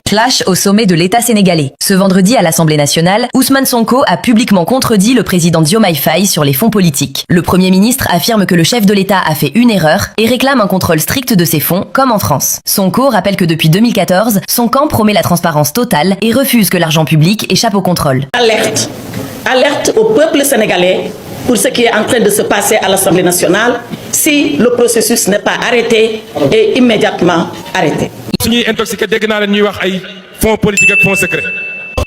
Clash au sommet de l'État sénégalais. Ce vendredi à l'Assemblée nationale, Ousmane Sonko a publiquement contredit le président Diomaye Faye sur les fonds politiques. Le Premier ministre affirme que le chef de l'État a fait une erreur et réclame un contrôle strict de ces fonds, comme en France. Sonko rappelle que depuis 2014, son camp promet la transparence totale et refuse que l'argent public échappe au contrôle. Alerte. Alerte au peuple sénégalais pour ce qui est en train de se passer à l'Assemblée nationale si le processus n'est pas arrêté et immédiatement arrêté.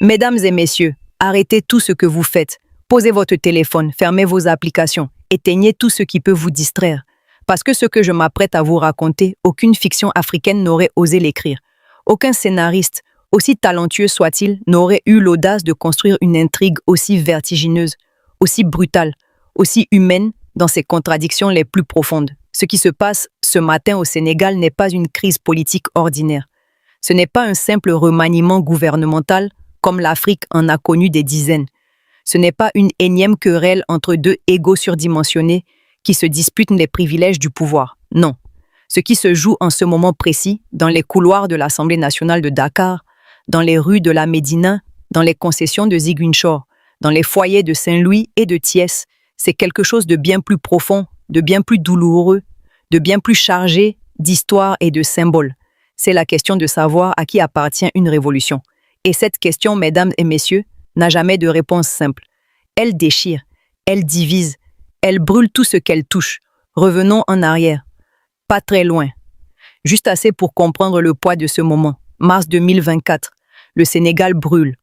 Mesdames et messieurs, arrêtez tout ce que vous faites. Posez votre téléphone, fermez vos applications, éteignez tout ce qui peut vous distraire. Parce que ce que je m'apprête à vous raconter, aucune fiction africaine n'aurait osé l'écrire. Aucun scénariste, aussi talentueux soit-il, n'aurait eu l'audace de construire une intrigue aussi vertigineuse, aussi brutale, aussi humaine dans ses contradictions les plus profondes. Ce qui se passe ce matin au Sénégal n'est pas une crise politique ordinaire. Ce n'est pas un simple remaniement gouvernemental comme l'Afrique en a connu des dizaines. Ce n'est pas une énième querelle entre deux égos surdimensionnés qui se disputent les privilèges du pouvoir. Non. Ce qui se joue en ce moment précis, dans les couloirs de l'Assemblée nationale de Dakar, dans les rues de la Médina, dans les concessions de Ziguinchor, dans les foyers de Saint-Louis et de Thiès, c'est quelque chose de bien plus profond, de bien plus douloureux, de bien plus chargé d'histoire et de symboles. C'est la question de savoir à qui appartient une révolution. Et cette question, mesdames et messieurs, n'a jamais de réponse simple. Elle déchire, elle divise, elle brûle tout ce qu'elle touche. Revenons en arrière. Pas très loin. Juste assez pour comprendre le poids de ce moment. Mars 2024. Le Sénégal brûle.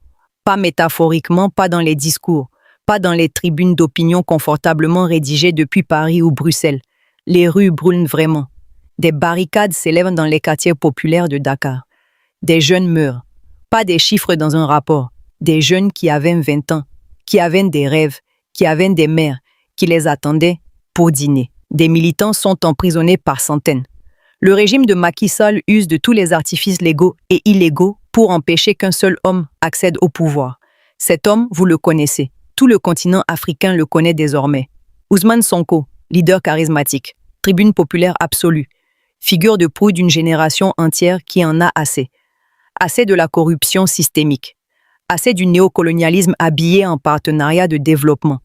Pas métaphoriquement, pas dans les discours, pas dans les tribunes d'opinion confortablement rédigées depuis Paris ou Bruxelles. Les rues brûlent vraiment. Des barricades s'élèvent dans les quartiers populaires de Dakar. Des jeunes meurent. Pas des chiffres dans un rapport. Des jeunes qui avaient 20 ans, qui avaient des rêves, qui avaient des mères, qui les attendaient pour dîner. Des militants sont emprisonnés par centaines. Le régime de Macky Sall use de tous les artifices légaux et illégaux pour empêcher qu'un seul homme accède au pouvoir. Cet homme, vous le connaissez. Tout le continent africain le connaît désormais. Ousmane Sonko, leader charismatique, tribune populaire absolue, figure de proue d'une génération entière qui en a assez. Assez de la corruption systémique. Assez du néocolonialisme habillé en partenariat de développement.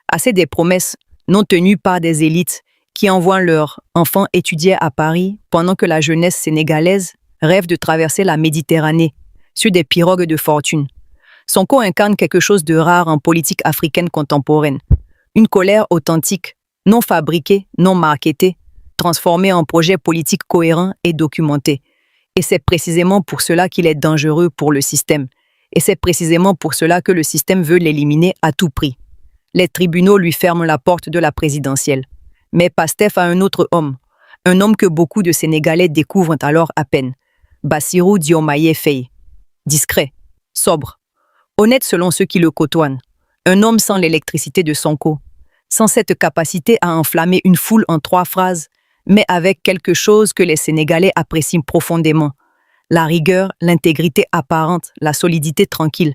Assez des promesses non tenues par des élites qui envoient leurs enfants étudier à Paris pendant que la jeunesse sénégalaise rêve de traverser la Méditerranée sur des pirogues de fortune. Sonko incarne quelque chose de rare en politique africaine contemporaine. Une colère authentique, non fabriquée, non marketée, transformée en projet politique cohérent et documenté. Et c'est précisément pour cela qu'il est dangereux pour le système. Et c'est précisément pour cela que le système veut l'éliminer à tout prix. Les tribunaux lui ferment la porte de la présidentielle. Mais Pastef a un autre homme. Un homme que beaucoup de Sénégalais découvrent alors à peine. Bassirou Diomaye Faye. Discret, sobre, honnête selon ceux qui le côtoient. Un homme sans l'électricité de Sonko. Sans cette capacité à enflammer une foule en 3 phrases, mais avec quelque chose que les Sénégalais apprécient profondément. La rigueur, l'intégrité apparente, la solidité tranquille,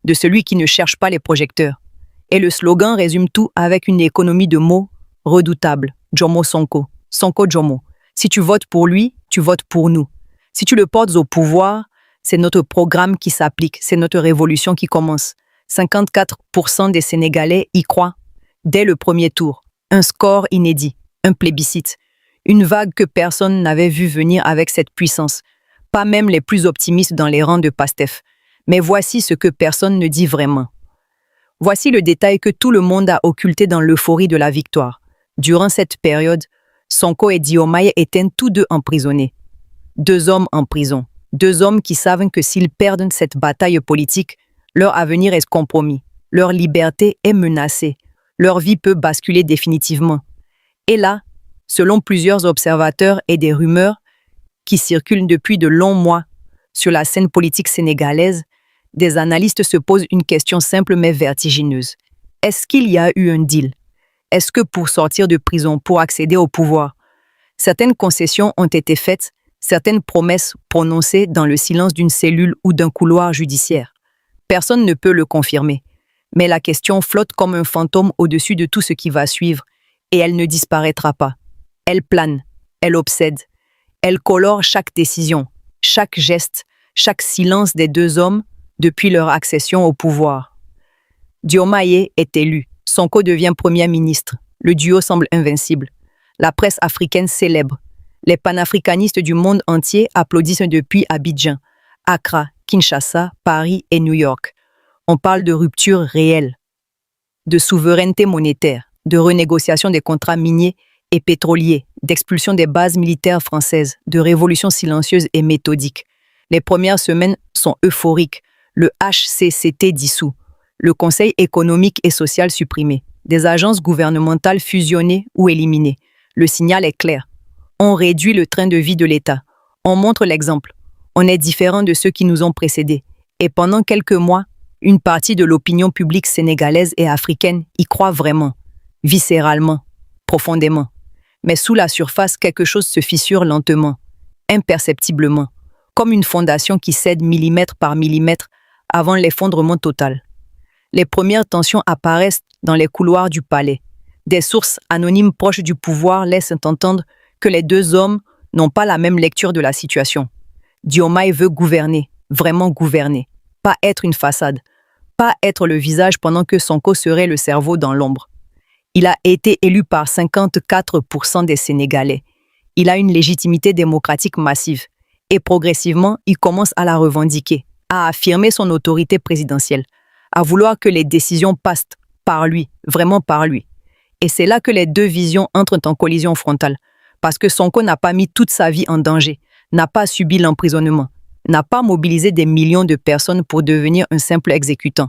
de celui qui ne cherche pas les projecteurs. Et le slogan résume tout avec une économie de mots redoutable. Jomo Sonko. Sonko Jomo. Si tu votes pour lui, tu votes pour nous. Si tu le portes au pouvoir, c'est notre programme qui s'applique, c'est notre révolution qui commence. 54% des Sénégalais y croient dès le premier tour. Un score inédit, un plébiscite. Une vague que personne n'avait vu venir avec cette puissance. Pas même les plus optimistes dans les rangs de Pastef. Mais voici ce que personne ne dit vraiment. Voici le détail que tout le monde a occulté dans l'euphorie de la victoire. Durant cette période, Sonko et Diomaye étaient tous deux emprisonnés. 2 hommes en prison. 2 hommes qui savent que s'ils perdent cette bataille politique, leur avenir est compromis. Leur liberté est menacée. Leur vie peut basculer définitivement. Et là, selon plusieurs observateurs et des rumeurs qui circulent depuis de longs mois sur la scène politique sénégalaise, des analystes se posent une question simple mais vertigineuse. Est-ce qu'il y a eu un deal? Est-ce que pour sortir de prison, pour accéder au pouvoir, certaines concessions ont été faites, certaines promesses prononcées dans le silence d'une cellule ou d'un couloir judiciaire? Personne ne peut le confirmer, mais la question flotte comme un fantôme au-dessus de tout ce qui va suivre, et elle ne disparaîtra pas. Elle plane, elle obsède, elle colore chaque décision, chaque geste, chaque silence des deux hommes depuis leur accession au pouvoir. Diomaye est élu, Sonko devient Premier ministre, le duo semble invincible. La presse africaine célèbre. Les panafricanistes du monde entier applaudissent depuis Abidjan, Accra, Kinshasa, Paris et New York. On parle de rupture réelle, de souveraineté monétaire, de renégociation des contrats miniers et pétroliers, d'expulsion des bases militaires françaises, de révolution silencieuse et méthodique. Les premières semaines sont euphoriques. Le HCCT dissous, le Conseil économique et social supprimé, des agences gouvernementales fusionnées ou éliminées. Le signal est clair. On réduit le train de vie de l'État. On montre l'exemple. On est différent de ceux qui nous ont précédés. Et pendant quelques mois, une partie de l'opinion publique sénégalaise et africaine y croit vraiment, viscéralement, profondément. Mais sous la surface, quelque chose se fissure lentement, imperceptiblement, comme une fondation qui cède millimètre par millimètre avant l'effondrement total. Les premières tensions apparaissent dans les couloirs du palais. Des sources anonymes proches du pouvoir laissent entendre que les deux hommes n'ont pas la même lecture de la situation. Diomaye veut gouverner, vraiment gouverner, pas être une façade, pas être le visage pendant que Sonko serait le cerveau dans l'ombre. Il a été élu par 54% des Sénégalais. Il a une légitimité démocratique massive. Et progressivement, il commence à la revendiquer, à affirmer son autorité présidentielle, à vouloir que les décisions passent par lui, vraiment par lui. Et c'est là que les deux visions entrent en collision frontale, parce que Sonko n'a pas mis toute sa vie en danger, n'a pas subi l'emprisonnement, n'a pas mobilisé des millions de personnes pour devenir un simple exécutant.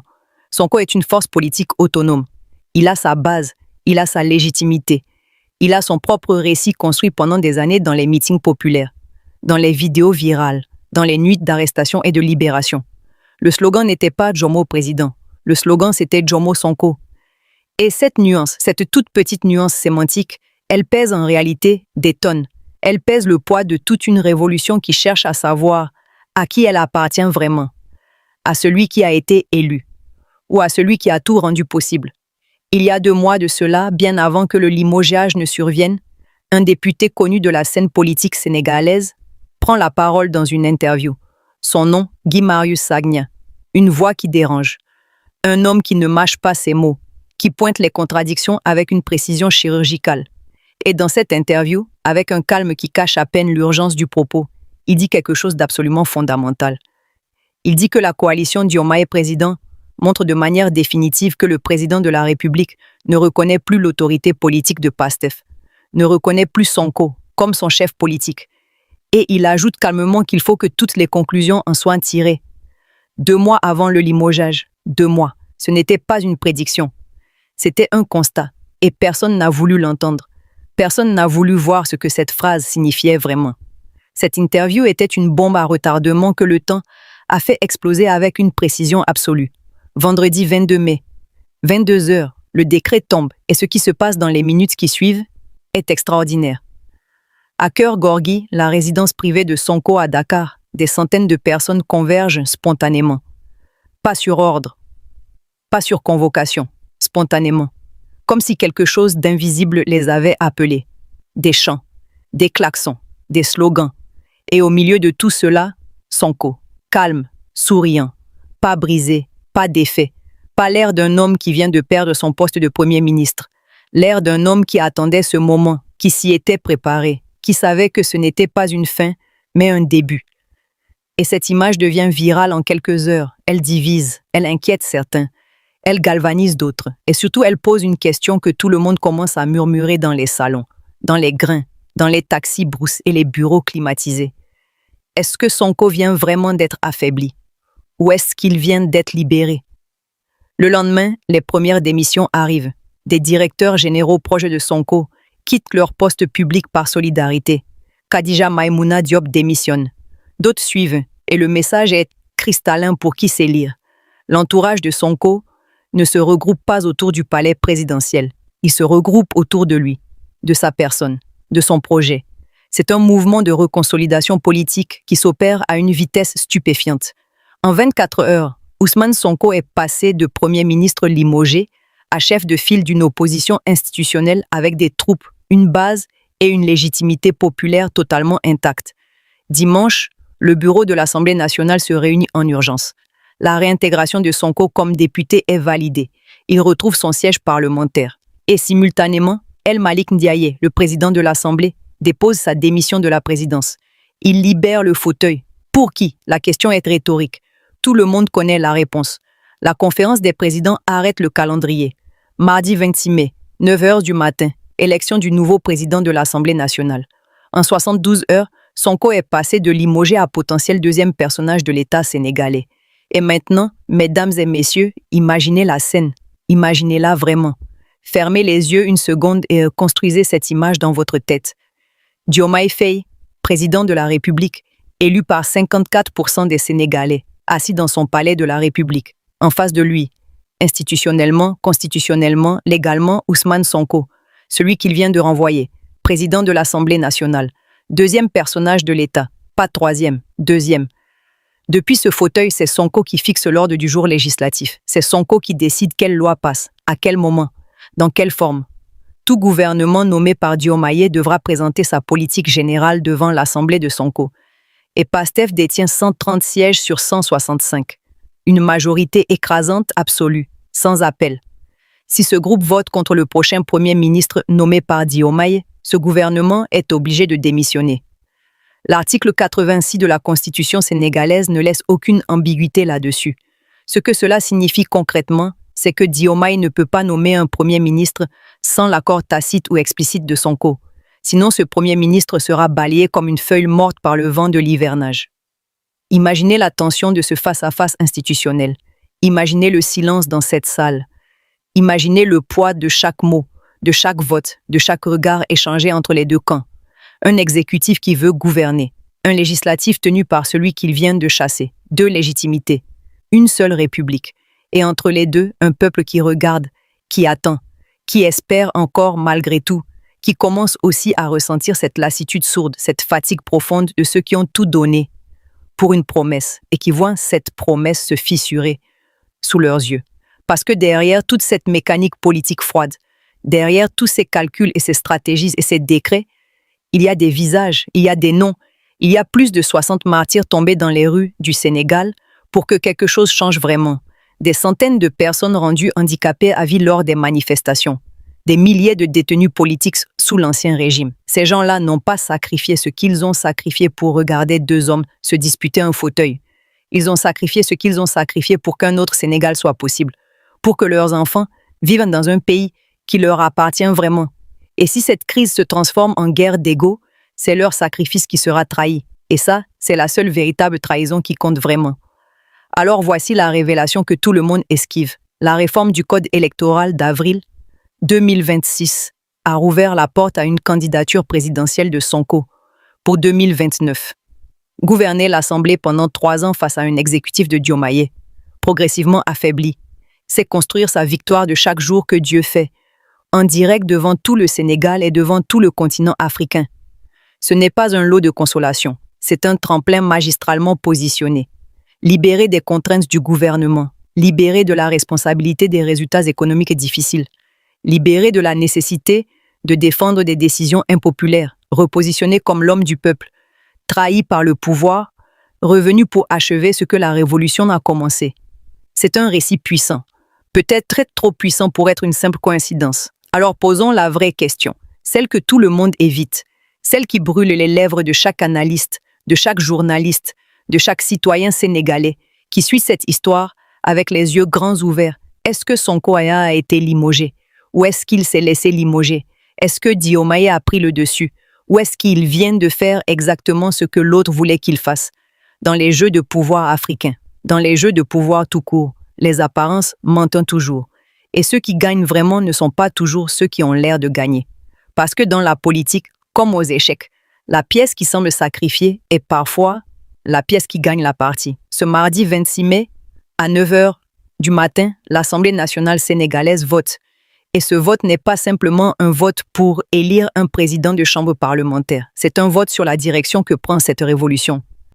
Sonko est une force politique autonome. Il a sa base, il a sa légitimité. Il a son propre récit construit pendant des années dans les meetings populaires, dans les vidéos virales, dans les nuits d'arrestation et de libération. Le slogan n'était pas « Jomo président », le slogan c'était « Jomo Sonko ». Et cette nuance, cette toute petite nuance sémantique, elle pèse en réalité des tonnes. Elle pèse le poids de toute une révolution qui cherche à savoir à qui elle appartient vraiment. À celui qui a été élu, ou à celui qui a tout rendu possible. Il y a 2 mois de cela, bien avant que le limogeage ne survienne, un député connu de la scène politique sénégalaise prend la parole dans une interview. Son nom, Guy Marius Sagna. Une voix qui dérange. Un homme qui ne mâche pas ses mots, qui pointe les contradictions avec une précision chirurgicale. Et dans cette interview, avec un calme qui cache à peine l'urgence du propos, il dit quelque chose d'absolument fondamental. Il dit que la coalition Diomaye président montre de manière définitive que le président de la République ne reconnaît plus l'autorité politique de Pastef, ne reconnaît plus Sonko comme son chef politique. Et il ajoute calmement qu'il faut que toutes les conclusions en soient tirées. 2 mois avant le limogeage, 2 mois, ce n'était pas une prédiction. C'était un constat, et personne n'a voulu l'entendre. Personne n'a voulu voir ce que cette phrase signifiait vraiment. Cette interview était une bombe à retardement que le temps a fait exploser avec une précision absolue. Vendredi 22 mai, 22 heures, le décret tombe et ce qui se passe dans les minutes qui suivent est extraordinaire. À Keur Gorgui, la résidence privée de Sonko à Dakar, des centaines de personnes convergent spontanément. Pas sur ordre, pas sur convocation, spontanément. Comme si quelque chose d'invisible les avait appelés. Des chants, des klaxons, des slogans. Et au milieu de tout cela, Sonko, calme, souriant, pas brisé, pas défait, pas l'air d'un homme qui vient de perdre son poste de Premier ministre, l'air d'un homme qui attendait ce moment, qui s'y était préparé, qui savait que ce n'était pas une fin, mais un début. Et cette image devient virale en quelques heures, elle divise, elle inquiète certains, elle galvanise d'autres, et surtout elle pose une question que tout le monde commence à murmurer dans les salons, dans les grains, dans les taxis brousses et les bureaux climatisés. Est-ce que Sonko vient vraiment d'être affaibli? Ou est-ce qu'il vient d'être libéré? Le lendemain, les premières démissions arrivent. Des directeurs généraux proches de Sonko quittent leur poste public par solidarité. Khadija Maïmouna Diop démissionne. D'autres suivent, et le message est cristallin pour qui sait lire. L'entourage de Sonko ne se regroupe pas autour du palais présidentiel. Il se regroupe autour de lui, de sa personne, de son projet. C'est un mouvement de reconsolidation politique qui s'opère à une vitesse stupéfiante. En 24 heures, Ousmane Sonko est passé de Premier ministre limogé à chef de file d'une opposition institutionnelle avec des troupes, une base et une légitimité populaire totalement intactes. Dimanche, le bureau de l'Assemblée nationale se réunit en urgence. La réintégration de Sonko comme député est validée. Il retrouve son siège parlementaire. Et simultanément, El Malik Ndiaye, le président de l'Assemblée, dépose sa démission de la présidence. Il libère le fauteuil. Pour qui? La question est rhétorique. Tout le monde connaît la réponse. La conférence des présidents arrête le calendrier. Mardi 26 mai, 9 h du matin, élection du nouveau président de l'Assemblée nationale. En 72 heures, Sonko est passé de limogé à potentiel deuxième personnage de l'État sénégalais. Et maintenant, mesdames et messieurs, imaginez la scène. Imaginez-la vraiment. Fermez les yeux une seconde et construisez cette image dans votre tête. Diomaye Faye, président de la République, élu par 54% des Sénégalais, assis dans son palais de la République. En face de lui, institutionnellement, constitutionnellement, légalement, Ousmane Sonko, celui qu'il vient de renvoyer, président de l'Assemblée nationale, deuxième personnage de l'État, pas troisième, deuxième. Depuis ce fauteuil, c'est Sonko qui fixe l'ordre du jour législatif. C'est Sonko qui décide quelle loi passe, à quel moment, dans quelle forme. Tout gouvernement nommé par Diomaye devra présenter sa politique générale devant l'Assemblée de Sonko. Et PASTEF détient 130 sièges sur 165. Une majorité écrasante absolue, sans appel. Si ce groupe vote contre le prochain Premier ministre nommé par Diomaye, ce gouvernement est obligé de démissionner. L'article 86 de la Constitution sénégalaise ne laisse aucune ambiguïté là-dessus. Ce que cela signifie concrètement, c'est que Diomaye ne peut pas nommer un Premier ministre sans l'accord tacite ou explicite de Sonko. Sinon, ce Premier ministre sera balayé comme une feuille morte par le vent de l'hivernage. Imaginez la tension de ce face-à-face institutionnel. Imaginez le silence dans cette salle. Imaginez le poids de chaque mot, de chaque vote, de chaque regard échangé entre les deux camps. Un exécutif qui veut gouverner, un législatif tenu par celui qu'il vient de chasser, deux légitimités, une seule république, et entre les deux, un peuple qui regarde, qui attend, qui espère encore malgré tout, qui commence aussi à ressentir cette lassitude sourde, cette fatigue profonde de ceux qui ont tout donné pour une promesse et qui voient cette promesse se fissurer sous leurs yeux. Parce que derrière toute cette mécanique politique froide, derrière tous ces calculs et ces stratégies et ces décrets, il y a des visages, il y a des noms, il y a plus de 60 martyrs tombés dans les rues du Sénégal pour que quelque chose change vraiment. Des centaines de personnes rendues handicapées à vie lors des manifestations. Des milliers de détenus politiques sous l'Ancien Régime. Ces gens-là n'ont pas sacrifié ce qu'ils ont sacrifié pour regarder deux hommes se disputer un fauteuil. Ils ont sacrifié ce qu'ils ont sacrifié pour qu'un autre Sénégal soit possible, pour que leurs enfants vivent dans un pays qui leur appartient vraiment. Et si cette crise se transforme en guerre d'ego, c'est leur sacrifice qui sera trahi. Et ça, c'est la seule véritable trahison qui compte vraiment. Alors voici la révélation que tout le monde esquive. La réforme du code électoral d'avril 2026 a rouvert la porte à une candidature présidentielle de Sonko pour 2029. Gouverner l'Assemblée pendant 3 ans face à un exécutif de Diomaye, progressivement affaibli, c'est construire sa victoire de chaque jour que Dieu fait, en direct devant tout le Sénégal et devant tout le continent africain. Ce n'est pas un lot de consolation, c'est un tremplin magistralement positionné. Libéré des contraintes du gouvernement, libéré de la responsabilité des résultats économiques difficiles, libéré de la nécessité de défendre des décisions impopulaires, repositionné comme l'homme du peuple, trahi par le pouvoir, revenu pour achever ce que la révolution a commencé. C'est un récit puissant, peut-être très trop puissant pour être une simple coïncidence. Alors posons la vraie question, celle que tout le monde évite, celle qui brûle les lèvres de chaque analyste, de chaque journaliste, de chaque citoyen sénégalais qui suit cette histoire avec les yeux grands ouverts. Est-ce que Sonko a été limogé? Ou est-ce qu'il s'est laissé limoger? Est-ce que Diomaye a pris le dessus? Ou est-ce qu'il vient de faire exactement ce que l'autre voulait qu'il fasse? Dans les jeux de pouvoir africains, dans les jeux de pouvoir tout court, les apparences mentent toujours. Et ceux qui gagnent vraiment ne sont pas toujours ceux qui ont l'air de gagner. Parce que dans la politique, comme aux échecs, la pièce qui semble sacrifiée est parfois la pièce qui gagne la partie. Ce mardi 26 mai, à 9 h du matin, l'Assemblée nationale sénégalaise vote. Et ce vote n'est pas simplement un vote pour élire un président de chambre parlementaire. C'est un vote sur la direction que prend cette révolution.